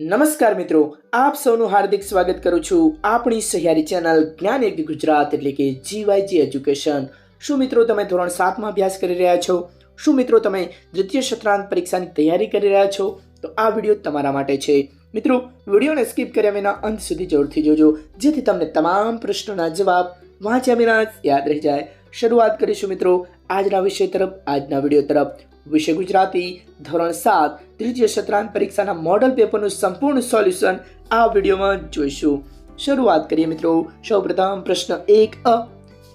નમસ્કાર મિત્રો, આપ સૌનું હાર્દિક સ્વાગત કરું છું આપણી સહિયારી ચેનલ જ્ઞાન એક ગુજરાત એટલે કે જીવાયજી એજ્યુકેશન। શું મિત્રો તમે ધોરણ 7માં અભ્યાસ કરી રહ્યા છો? શું મિત્રો તમે દ્વિતીય સત્રાંત પરીક્ષાની તૈયારી કરી રહ્યા છો? તો આ વિડીયો તમારા માટે છે। મિત્રો વિડીયોને સ્કીપ કર્યા વિના અંત સુધી જરૂરથી જોજો, જેથી તમને તમામ પ્રશ્નોના જવાબ વાંચ્યા વિના યાદ રહી જાય। શરૂઆત કરીશું મિત્રો આજના વિષય તરફ, આજના વિડીયો તરફ। વિષય ગુજરાતી ધોરણ 7 તૃતીય સત્રાંત પરીક્ષાના મોડલ પેપરનું સંપૂર્ણ સોલ્યુશન આ વિડીયોમાં જોઈશું। શરૂઆત કરીએ મિત્રો। સૌપ્રથમ પ્રશ્ન 1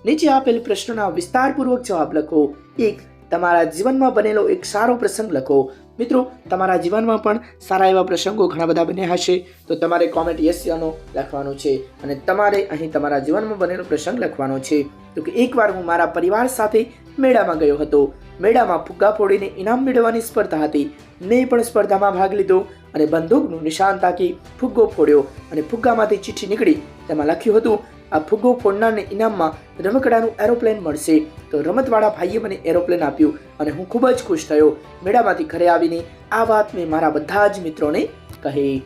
નીચે આપેલ પ્રશ્નોના વિસ્તારપૂર્વક જવાબ લખો। 1. તમારા જીવનમાં બનેલો એક સારો પ્રસંગ લખો। મિત્રો તમારા જીવનમાં પણ સારા એવા પ્રસંગો ઘણા બધા બન્યા હશે, તો તમારે કોમેન્ટ યસ નો લખવાનું છે અને તમારે અહીં તમારા જીવનમાં બનેલો પ્રસંગ લખવાનો છે। તો કે એકવાર હું મારા પરિવાર સાથે મેળામાં ગયો હતો। મેળામાં ફુગ્ગા ફોડીને ઇનામ મેળવવાની સ્પર્ધા હતી। મેં પણ સ્પર્ધામાં ભાગ લીધો અને બંદૂકનું નિશાન તાકી ફુગ્ગો ફોડ્યો અને ફુગ્ગામાંથી ચિઠ્ઠી નીકળી। તેમાં લખ્યું હતું, આ ફુગ્ગો ફોડનારને ઇનામમાં રમકડાનું એરોપ્લેન મળશે। તો રમતવાળા ભાઈએ મને એરોપ્લેન આપ્યું અને હું ખૂબ જ ખુશ થયો। મેળામાંથી ઘરે આવીને આ વાત મેં મારા બધા જ મિત્રોને કહી।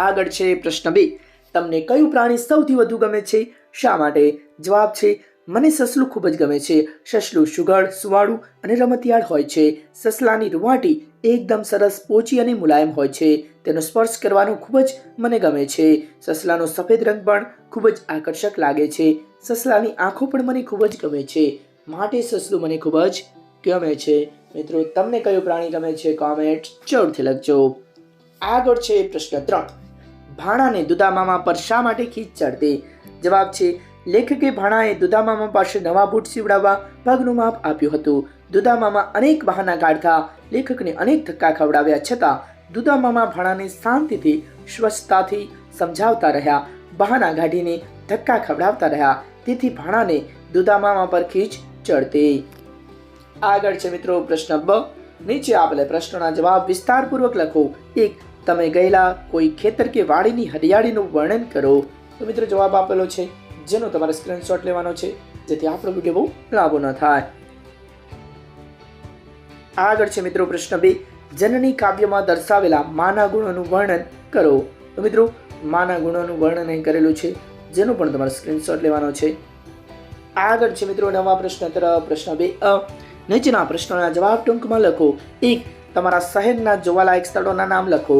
આગળ છે પ્રશ્ન 2, તમને કયું પ્રાણી સૌથી વધુ ગમે છે? શા માટે? જવાબ છે, મને સસલું ખૂબ જ ગમે છે। સસલું સુઘડ, સુવાળું અને રમતિયાળ હોય છે। સસલાની રૂંવાટી એકદમ સરસ, પોચી અને મુલાયમ હોય છે। તેનો સ્પર્શ કરવાનો ખૂબ જ મને ગમે છે। સસલાનો સફેદ રંગ પણ ખૂબ જ આકર્ષક લાગે છે। સસલાની આંખો પણ મને ખૂબ જ ગમે છે, માટે સસલું મને ખૂબ જ ગમે છે। મિત્રો તમને કયું પ્રાણી ગમે છે? કોમેન્ટ જરૂરથી લખજો। આગળ છે પ્રશ્ન 3, ભાણાને દુધામામા પર શા માટે ખીચ ચડતી? જવાબ છે, લેખકે ભાણાએ દુધામામા પાસે નવા બૂટ સીવડાવવા પગનું માપ આપ્યું હતું। દુધામામા અનેક બહાના કાઢતા, લેખકને અનેક ધક્કા ખવડાવ્યા છતાં દુધામામા ભાણાને શાંતિથી, સ્વચ્છતાથી સમજાવતા રહ્યા, બહાના કાઢીને ધક્કા ખવડાવતા રહ્યા, તેથી ભાણાને દુધામામા પર ખીચ ચડતી। આગળ છે મિત્રો પ્રશ્ન 2, નીચે આપેલા પ્રશ્નોના જવાબ વિસ્તારપૂર્વક લખો। 1. તમે ગયેલા કોઈ ખેતર કે વાડીની હરિયાળીનું વર્ણન કરો। તો મિત્રો જવાબ આપેલો છે, જેનો તમારે સ્ક્રીનશોટ લેવાનો છે, જેથી આપણો વિડીયો બહુ લાંબો ન થાય। આગળ છે મિત્રો પ્રશ્ન 2, જનની કાવ્યમાં દર્શાવેલા માના ગુણોનું વર્ણન કરો। તો મિત્રો માના ગુણોનું વર્ણન અહીં કરેલું છે, જેનો પણ તમારે સ્ક્રીનશોટ લેવાનો છે। આગળ છે મિત્રો નવા પ્રશ્ન તરફ। પ્રશ્ન 2 નીચેના પ્રશ્નોના જવાબ ટૂંકમાં લખો। 1. તમારા શહેરના જોવાલાયક સ્થળોના નામ લખો।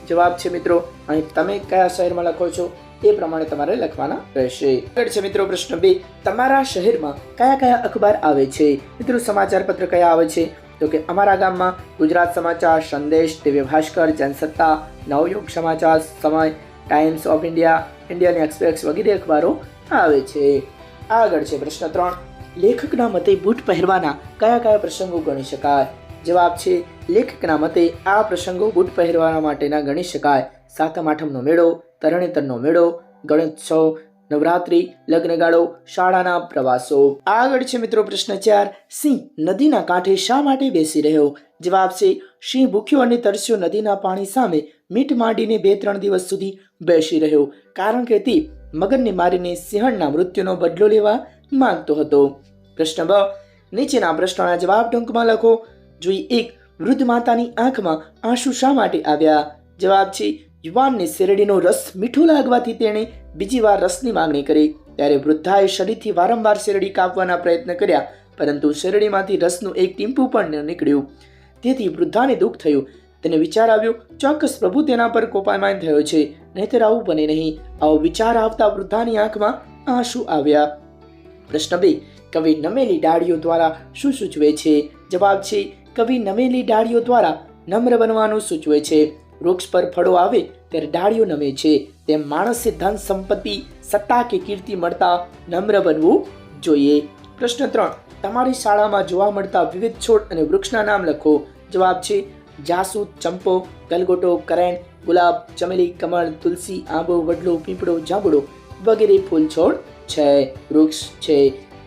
જવાબ છે મિત્રો, અહીં તમે કયા શહેરમાં લખો છો એ પ્રમાણે તમારે લખવાના રહેશે। આગળ છે મિત્રો પ્રશ્ન 2, તમારા શહેરમાં કયા કયા અખબાર આવે છે? મિત્રો સમાચાર પત્ર કયા આવે છે? તો કે અમારા ગામમાં ગુજરાત સમાચાર, સંદેશ, દિવ્ય ભાસ્કર, જનસત્તા, નવયુગ સમાચાર, સમય, times of India, Indian express વગેરે અખબારો આવે છે। આગળ છે પ્રશ્ન 3, લેખકના મતે બૂટ પહેરવાના કયા કયા પ્રસંગો ગણી શકાય? જવાબ છે, લેખકના મતે આ પ્રસંગો બૂટ પહેરવા માટેના ગણી શકાય। સાતમ આઠમનો મેળો, તરણેતરનો મેળો, ગણેશોત્સવ, નવરાત્રી, લગ્નગાળો, શાળાના પ્રવાસો। આગળ છે મિત્રો પ્રશ્ન 4, સિંહ નદીના કાંઠે શા માટે બેસી રહ્યો? જવાબ છે, સિંહ ભૂખ્યો અને તરસ્યો નદીના પાણી સામે મીટ માંડીને 2-3 દિવસ સુધી બેસી રહ્યો, કારણ કે તે મગરને મારીને સિંહણના મૃત્યુનો બદલો લેવા માંગતો હતો। પ્રશ્ન 2, નીચેના પ્રશ્નોના જવાબ ટૂંકમાં લખો। જોઈએ 1, વૃદ્ધ માતાની આંખમાં આંસુ શા માટે આવ્યા? જવાબ છે, યુવાનને શેરડીનો રસ મીઠું લાગવાથી તેણે બીજી વાર રસની માંગણી કરી, ત્યારે વૃદ્ધાએ શરીરથી વારંવાર શેરડી કાપવાના પ્રયત્ન કર્યા, પરંતુ શેરડીમાંથી રસનું એક ટીમ્પું પણ ન નીકળ્યું, તેથી વૃદ્ધાને દુઃખ થયું। તેને વિચાર આવ્યો, ચોક્કસ પ્રભુ તેના પર કોપાયમાન થયો છે, નહીંતર આવું બને નહીં। આવો વિચાર આવતા વૃદ્ધાની આંખમાં આંસુ આવ્યા। પ્રશ્ન 2, કવિ નમેલી ડાળીઓ દ્વારા શું સૂચવે છે? જવાબ છે, કવિ નમેલી ડાળીઓ દ્વારા નમ્ર બનવાનું સૂચવે છે। વૃક્ષ પર ફળો આવે ત્યારે ડાળીઓ નમે છે, તેમ માણસે ધન સંપત્તિ, સત્તા કે કીર્તિ મળતા નમ્ર બનવું જોઈએ। પ્રશ્ન 3, તમારી શાળામાં જોવા મળતા વિવિધ છોડ અને વૃક્ષના નામ લખો। જવાબ છે, જાસૂદ, ચંપો, ગલગોટો, કરેણ, ગુલાબ, ચમેલી, કમળ, તુલસી, આંબો, વડલો, પીપળો, જાંબુડો વગેરે ફૂલ છોડ છે, વૃક્ષ છે।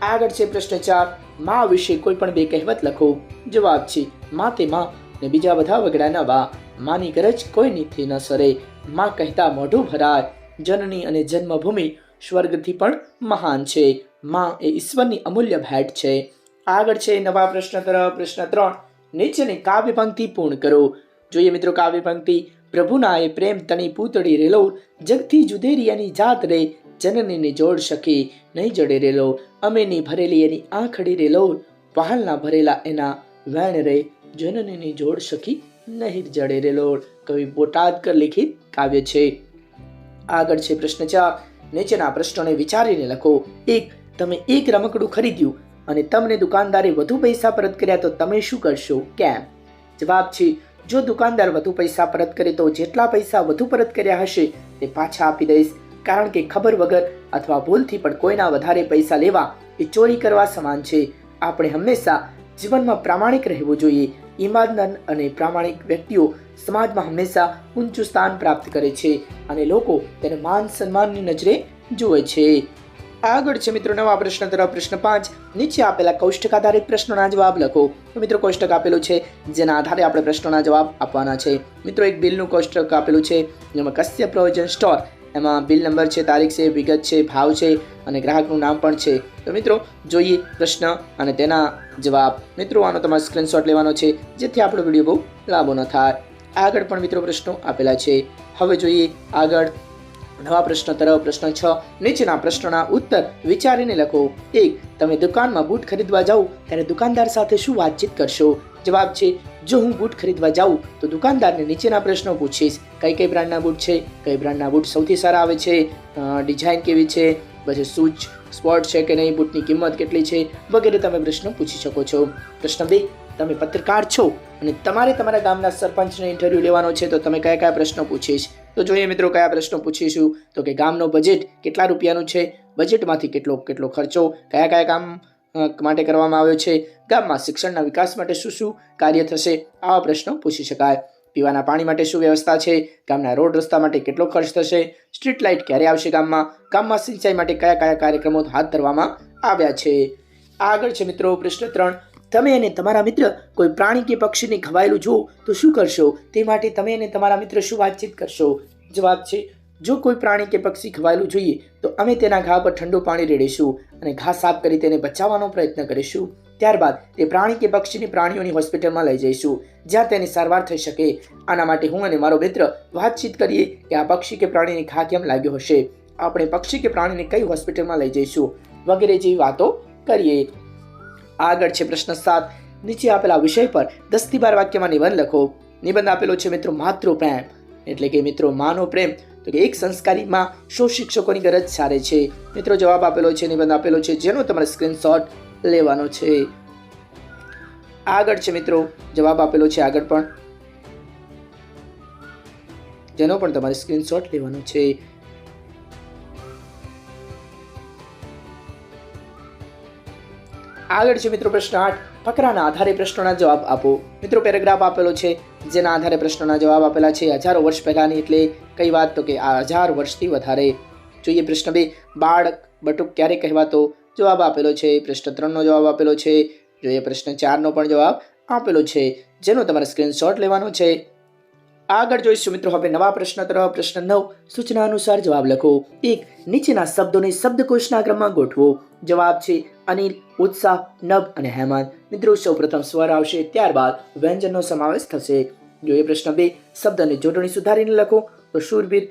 આગળ છે પ્રશ્ન 4, મા વિશે કોઈ પણ 2 કહેવત લખો। જવાબ છે, મા તે મા ને બીજા બધા વગડા ન વા, માની ગરજ કોઈનીથી ન સરે, મા કહેતા મોઢું ભરાય, જનની અને જન્મભૂમિ સ્વર્ગથી પણ મહાન છે, મા એ ઈશ્વરની અમૂલ્ય ભેટ છે। આગળ છે નવા પ્રશ્ન તરફ। પ્રશ્ન 3, નીચેની કાવ્ય પંક્તિ પૂર્ણ કરો। જોઈએ મિત્રો કાવ્ય પંક્તિ, પ્રભુનાએ પ્રેમ તણી પૂતળી રેલો, જગથી જુદેરી એની જાત રે, જનનીને જોડ શકી નહીં જડે રેલો, અમેની ભરેલી એની આંખડી રેલો, વહાલના ભરેલા એના વેણ રે, જનનીની જોડ શકી નહીં જડે રેલો. કવિ બોટાદકર લિખિત કાવ્ય છે. આગળ છે પ્રશ્ન 4. નીચેના પ્રશ્નોને વિચારીને લખો. 1. તમે એક રમકડું ખરીદ્યું અને તમને દુકાનદારે વધુ પૈસા પરત કર્યા તો તમે શું કરશો? કેમ? જવાબ છે, જો દુકાનદાર વધુ પૈસા પરત કરે તો જેટલા પૈસા વધુ પરત કર્યા હશે તે પાછા આપી દઈશ, કારણ કે ખબર વગર અથવા ભૂલથી પણ કોઈના વધારે પૈસા લેવા એ ચોરી કરવા સમાન છે. આપણે હંમેશા જીવનમાં પ્રામાણિક રહેવું જોઈએ. ઈમાનદાર અને પ્રામાણિક વ્યક્તિઓ સમાજમાં હંમેશા ઊંચું સ્થાન પ્રાપ્ત કરે છે અને લોકો તેને માન સન્માનની નજરે જુએ છે. આગળ છે મિત્રો નવા પ્રશ્ન તરફ. પ્રશ્ન 5. નીચે આપેલા કોષ્ટક આધારિત પ્રશ્નોના જવાબ લખો. તો મિત્રો કોષ્ટક આપેલું છે જેના આધારે આપણે પ્રશ્નોના જવાબ આપવાના છે. મિત્રો એક બિલનું કોષ્ટક આપેલું છે જેમાં કશ્યપ પ્રોવિઝન સ્ટોર, એમાં બિલ નંબર છે, તારીખ છે, વિગત છે, ભાવ છે અને ગ્રાહકનું નામ પણ છે. તો મિત્રો જોઈએ પ્રશ્ન અને તેના જવાબ. મિત્રો આનો તમારે સ્ક્રીનશોટ લેવાનો છે જેથી આપણો વિડીયો બહુ લાંબો ન થાય. આગળ પણ મિત્રો પ્રશ્નો આપેલા છે. હવે જોઈએ આગળ નવા પ્રશ્ન તરફ. પ્રશ્ન 6. નીચેના પ્રશ્નોના ઉત્તર વિચારીને લખો. 1. તમે દુકાનમાં બૂટ ખરીદવા જાઓ ત્યારે દુકાનદાર સાથે શું વાતચીત કરશો? જવાબ છે, જો હું બૂટ ખરીદવા જાઉં તો દુકાનદારને નીચેના પ્રશ્નો પૂછીશ. કઈ કઈ બ્રાન્ડના બૂટ છે, કઈ બ્રાન્ડના બૂટ સૌથી સારા આવે છે, ડિઝાઇન કેવી છે, પછી શૂઝ સ્પોર્ટ છે કે નહીં, બૂટની કિંમત કેટલી છે વગેરે તમે પ્રશ્નો પૂછી શકો છો. પ્રશ્ન 2. તમે પત્રકાર છો અને તમારે તમારા ગામના સરપંચને ઇન્ટરવ્યૂ લેવાનો છે તો તમે કયા કયા પ્રશ્નો પૂછીશ? તો જોઈએ મિત્રો કયા પ્રશ્નો પૂછીશું. તો કે ગામનો બજેટ કેટલા રૂપિયાનું છે, બજેટમાંથી કેટલો ખર્ચો કયા કયા કામ માટે કરવામાં આવ્યો છે, ગામમાં શિક્ષણના વિકાસ માટે શું શું કાર્ય થશે, આવા પ્રશ્નો પૂછી શકાય. પીવાના પાણી માટે શું વ્યવસ્થા છે, ગામના રોડ રસ્તા માટે કેટલો ખર્ચ થશે, સ્ટ્રીટ લાઇટ ક્યારે આવશે ગામમાં સિંચાઈ માટે કયા કયા કાર્યક્રમો હાથ ધરવામાં આવ્યા છે. આગળ છે મિત્રો પ્રશ્ન 3. તમે અને તમારા મિત્ર કોઈ પ્રાણી કે પક્ષીને ઘવાયેલું જુઓ તો શું કરશો? તે માટે તમે અને તમારા મિત્ર શું વાતચીત કરશો? જવાબ છે, જો કોઈ પ્રાણી કે પક્ષી ઘવાયેલું જોઈએ તો અમે તેના ઘા પર ઠંડુ પાણી રેડીશું અને ઘા સાફ કરી તેને બચાવવાનો પ્રયત્ન કરીશું. ત્યારબાદ તે પ્રાણી કે પક્ષીને પ્રાણીઓની હોસ્પિટલમાં લઈ જઈશું જ્યાં તેની સારવાર થઈ શકે. આના માટે હું અને મારો મિત્ર વાતચીત કરીએ કે આ પક્ષી કે પ્રાણીને ઘા કેમ લાગ્યો હશે, આપણે પક્ષી કે પ્રાણીને કઈ હોસ્પિટલમાં લઈ જઈશું વગેરે જેવી વાતો કરીએ. આગળ છે પ્રશ્ન 7. નીચે આપેલા વિષય પર 10 થી 12 વાક્યમાં નિબંધ લખો. નિબંધ આપેલો છે મિત્રો માતૃ પ્રેમ એટલે કે મિત્રો માનો પ્રેમ. તો કે એક સંસ્કારીમાં 100 શિક્ષકોની ગરજ સારે છે. મિત્રો જવાબ આપેલો છે, નિબંધ આપેલો છે જેનો તમારે સ્ક્રીનશોટ લેવાનો છે. આગળ છે મિત્રો જવાબ આપેલો છે આગળ પણ જેનો પણ તમારે સ્ક્રીનશોટ લેવાનો છે. આગળ છે મિત્રો પ્રશ્ન 8. ફકરાના આધારે પ્રશ્નોના જવાબ આપો. મિત્રો પેરેગ્રાફ આપેલો છે જેના આધારે પ્રશ્નોના જવાબ આપેલા છે. હજારો વર્ષ પહેલાની એટલે કઈ વાત? તો કે આ 1000 વર્ષથી વધારે. જોઈએ પ્રશ્ન 2. બાળક બટુક ક્યારે કહેવાતો? જવાબ આપેલો છે. પ્રશ્ન 3 નો જવાબ આપેલો છે. જોઈએ પ્રશ્ન 4 નો પણ જવાબ આપેલો છે જેનો તમારે સ્ક્રીનશોટ લેવાનો છે. આગળ જોઈશું મિત્રો હવે નવા પ્રશ્ન તરફ. પ્રશ્ન 9. સૂચના અનુસાર જવાબ લખો. 1. નીચેના શબ્દોને શબ્દકોશના ક્રમમાં ગોઠવો. જવાબ છે અનિલ, ઉત્સાહ, નભ અને હેમંત. મિત્રો સૌપ્રથમ સ્વર આવશે ત્યારબાદ વ્યંજનનો સમાવેશ થશે. જોઈએ પ્રશ્ન 2. શબ્દની જોડણી સુધારીને લખો. તો શૂરવીર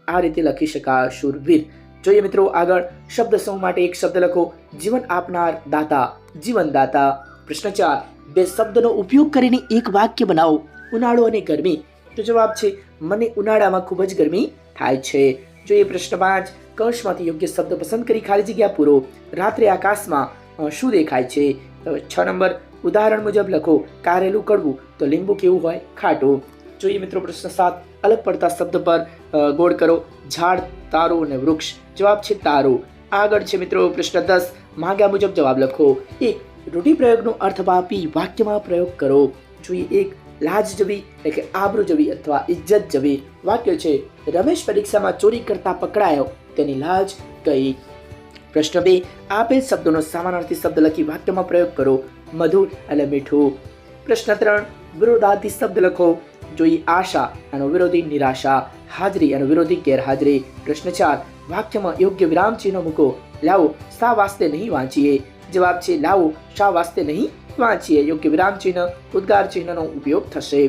આ રીતે લખી શકાય, શૂરવીર. જોઈએ મિત્રો આગળ શબ્દ સમૂહ માટે એક શબ્દ લખો. જીવન આપનાર, દાતા, જીવનદાતા. પ્રશ્ન 4. બે શબ્દનો ઉપયોગ કરીને એક વાક્ય બનાવો. ઉનાળો અને ગરમી. તો જવાબ છે મને ઉનાળામાં ખૂબ જ ગરમી થાય છે. જોઈએ પ્રશ્ન 5. કૌંસમાંથી યોગ્ય શબ્દ પસંદ કરી ખાલી જગ્યા પૂરો. રાત્રે આકાશમાં શું દેખાય છે? 6 નંબર ઉદાહરણ મુજબ લખો. કારેલું કડવું તો લીંબુ કેવું હોય? ખાટું. જોઈએ મિત્રો પ્રશ્ન 7. અલગ પડતા શબ્દ પર ગોળ કરો. ઝાડ, તારું અને વૃક્ષ. જવાબ છે તારું. આગળ છે મિત્રો પ્રશ્ન 10. માંગ્યા મુજબ જવાબ લખો. 1. રૂઢિપ્રયોગનો અર્થ આપી વાક્યમાં પ્રયોગ કરો. જોઈએ 1. લાજ જવી એટલે કે આબરૂ જવી અથવા ઇજ્જત જવી. વાક્ય છે રમેશ પરીક્ષામાં ચોરી કરતા પકડાયો, તેની લાજ ગઈ. પ્રશ્ન 2. આપેલ શબ્દોનો સમાનાર્થી શબ્દ લખી વાક્યમાં પ્રયોગ કરો. મધુર એટલે મીઠું. પ્રશ્ન 3. વિરોધાર્થી શબ્દ લખો. જોઈએ આશા એનો વિરોધી નિરાશા, હાજરી એનો વિરોધી ગેરહાજરી. પ્રશ્ન 4. વાક્યમાં યોગ્ય વિરામ ચિહ્નો મૂકો. લાવો શા વાસ્તે નહીં વાંચીએ. જવાબ છે લાવો શા વાસ્તે નહીં વાંચીએ. યોગ્ય વિરામ ચિહ્ન ઉદ્ગાર ચિહ્નનો ઉપયોગ થશે.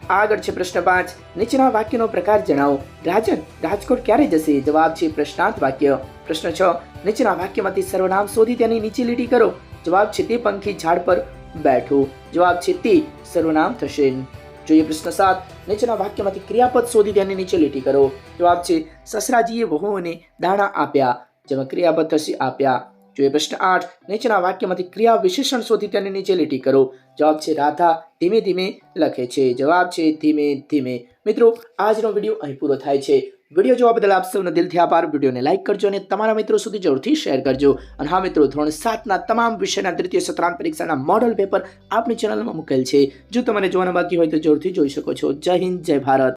આગળ છે પ્રશ્ન 5. નીચેના વાક્યનો પ્રકાર જણાવો. રાજન રાજકોટ ક્યારે જશે? જવાબ છે પ્રશ્નાર્થ વાક્ય. પ્રશ્ન 6. નીચેના વાક્યમાંથી સર્વનામ શોધી તેની નીચે લીટી કરો. જવાબ છે તે પંખી ઝાડ પર બેઠું. જવાબ છે તે સર્વનામ થશે. જોઈએ પ્રશ્ન 7. નીચેના વાક્યમાંથી ક્રિયાપદ શોધી તેની નીચે લીટી કરો. જવાબ છે સસરાજીએ વહુઓને દાણા આપ્યા. જેમાં ક્રિયાપદ થશે આપ્યા. જોઈએ પ્રશ્ન 8. નીચેના વાક્યમાંથી ક્રિયા વિશેષણ શોધી તેની નીચે લીટી કરો. જવાબ છે રાધા ધીમે ધીમે લખે છે. જવાબ છે ધીમે ધીમે. મિત્રો આજનો વિડીયો અહીં પૂરો થાય છે. વિડીયો જોવા બદલ આપ સૌનો દિલથી આભાર. વિડીયોને લાઇક કરજો અને તમારા મિત્રો સુધી જરૂરથી શેર કરજો. અને હા મિત્રો, ધોરણ 7ના તમામ વિષયના દ્વિતીય સત્રાંત પરીક્ષાના મોડલ પેપર આપણી ચેનલમાં મૂકેલ છે. જો તમારે જોવાના બાકી હોય તો જરૂરથી જોઈ શકો છો. જય હિન્દ, જય ભારત.